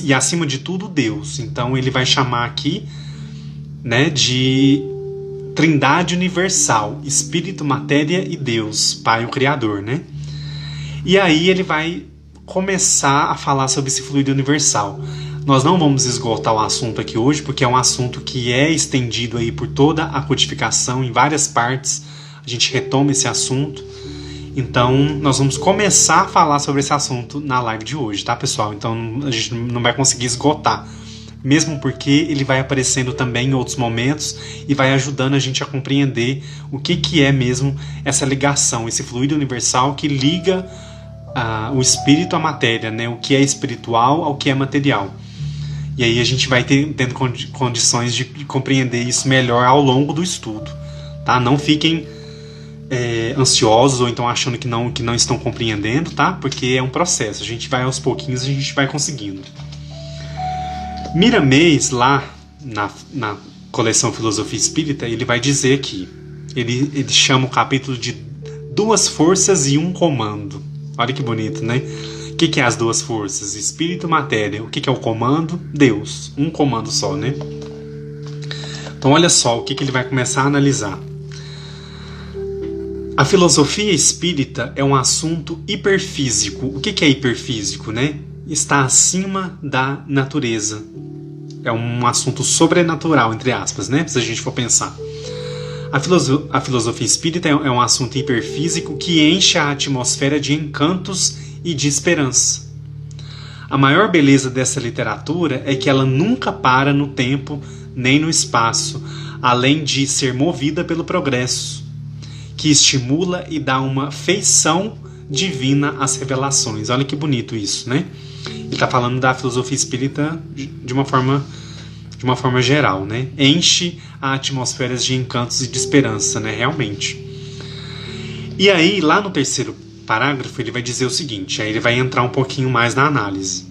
E acima de tudo, Deus. Então, ele vai chamar aqui, né, de Trindade universal, Espírito, Matéria e Deus, Pai, o Criador, né? E aí ele vai começar a falar sobre esse fluido universal. Nós não vamos esgotar o assunto aqui hoje, porque é um assunto que é estendido aí por toda a codificação, em várias partes. A gente retoma esse assunto. Então, nós vamos começar a falar sobre esse assunto na live de hoje, tá, pessoal? Então, a gente não vai conseguir esgotar. Mesmo porque ele vai aparecendo também em outros momentos e vai ajudando a gente a compreender o que é mesmo essa ligação, esse fluido universal que liga o espírito à matéria, né? O que é espiritual ao que é material. E aí a gente vai tendo condições de compreender isso melhor ao longo do estudo. Tá? Não fiquem ansiosos ou então achando que não estão compreendendo, tá? Porque é um processo, a gente vai aos pouquinhos, a gente vai conseguindo. Miramês, lá na coleção Filosofia Espírita, ele vai dizer que ele chama o capítulo de Duas Forças e um Comando. Olha que bonito, né? O que é as duas forças? Espírito e matéria. O que é o comando? Deus. Um comando só, né? Então olha só o que ele vai começar a analisar. A filosofia espírita é um assunto hiperfísico. O que é hiperfísico, né? Está acima da natureza. É um assunto sobrenatural, entre aspas, né? Se a gente for pensar. A filosofia espírita é um assunto hiperfísico que enche a atmosfera de encantos e de esperança. A maior beleza dessa literatura é que ela nunca para no tempo nem no espaço, além de ser movida pelo progresso, que estimula e dá uma feição divina às revelações. Olha que bonito isso, né? Ele está falando da filosofia espírita de uma forma geral, né? Enche a atmosfera de encantos e de esperança, né? Realmente. E aí, lá no terceiro parágrafo, ele vai dizer o seguinte, aí ele vai entrar um pouquinho mais na análise.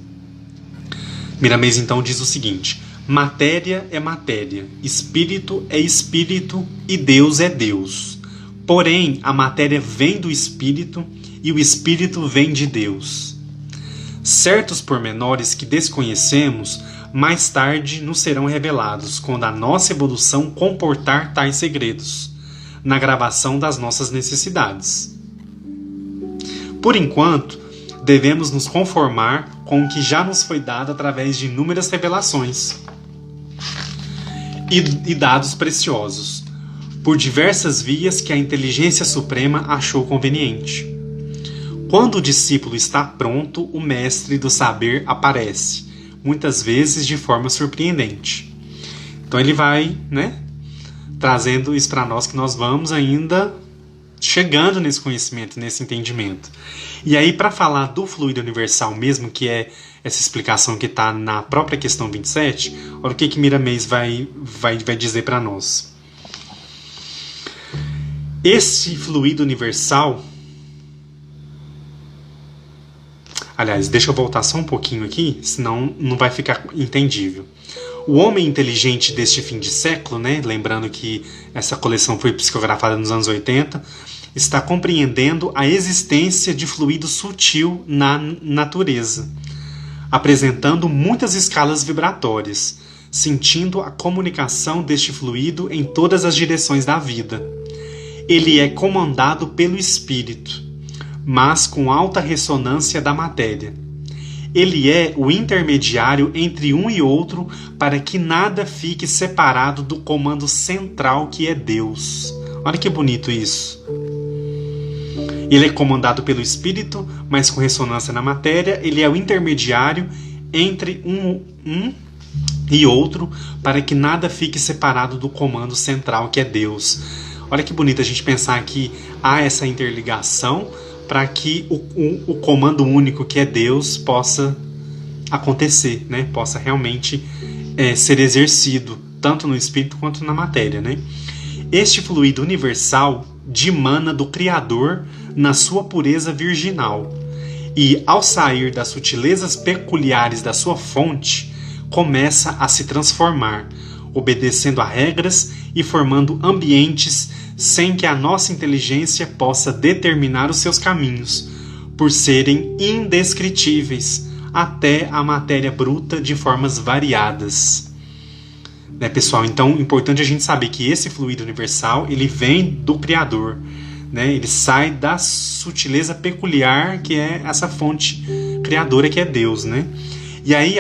Miramês, então, diz o seguinte: matéria é matéria, espírito é espírito e Deus é Deus. Porém, a matéria vem do espírito e o espírito vem de Deus. Certos pormenores que desconhecemos, mais tarde nos serão revelados, quando a nossa evolução comportar tais segredos, na gravação das nossas necessidades. Por enquanto, devemos nos conformar com o que já nos foi dado através de inúmeras revelações e dados preciosos. por diversas vias que a inteligência suprema achou conveniente. Quando o discípulo está pronto, o mestre do saber aparece, muitas vezes de forma surpreendente. Então ele vai, trazendo isso para nós, que nós vamos ainda chegando nesse conhecimento, nesse entendimento. E aí, para falar do fluido universal mesmo, que é essa explicação que está na própria questão 27, olha o que Miramês vai dizer para nós. Esse fluido universal... Aliás, deixa eu voltar só um pouquinho aqui, senão não vai ficar entendível. O homem inteligente deste fim de século, lembrando que essa coleção foi psicografada nos anos 80, está compreendendo a existência de fluido sutil na natureza, apresentando muitas escalas vibratórias, sentindo a comunicação deste fluido em todas as direções da vida. Ele é comandado pelo espírito, mas com alta ressonância da matéria. Ele é o intermediário entre um e outro para que nada fique separado do comando central que é Deus. Olha que bonito isso. Ele é comandado pelo espírito, mas com ressonância na matéria. Ele é o intermediário entre um e outro para que nada fique separado do comando central que é Deus. Olha que bonito a gente pensar que há essa interligação para que o comando único que é Deus possa acontecer, possa realmente ser exercido, tanto no espírito quanto na matéria. Este fluido universal dimana do Criador na sua pureza virginal e, ao sair das sutilezas peculiares da sua fonte, começa a se transformar, obedecendo a regras e formando ambientes sem que a nossa inteligência possa determinar os seus caminhos, por serem indescritíveis até a matéria bruta de formas variadas. Pessoal? Então, é importante a gente saber que esse fluido universal, ele vem do Criador, ele sai da sutileza peculiar que é essa fonte criadora que é Deus, E aí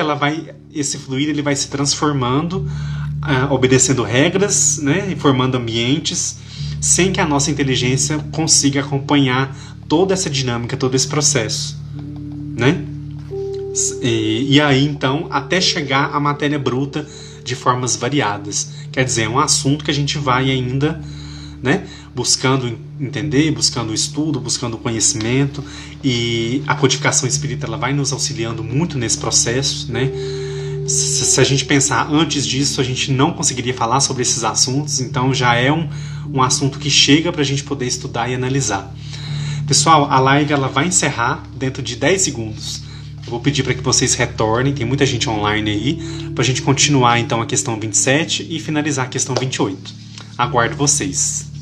esse fluido ele vai se transformando, obedecendo regras, e formando ambientes, sem que a nossa inteligência consiga acompanhar toda essa dinâmica, todo esse processo, E aí, então, até chegar à matéria bruta de formas variadas. Quer dizer, é um assunto que a gente vai ainda, buscando entender, buscando o estudo, buscando o conhecimento, e a codificação espírita ela vai nos auxiliando muito nesse processo, Se a gente pensar antes disso, a gente não conseguiria falar sobre esses assuntos, então já é um assunto que chega para a gente poder estudar e analisar. Pessoal, a live ela vai encerrar dentro de 10 segundos. Eu vou pedir para que vocês retornem, tem muita gente online aí, para a gente continuar então a questão 27 e finalizar a questão 28. Aguardo vocês.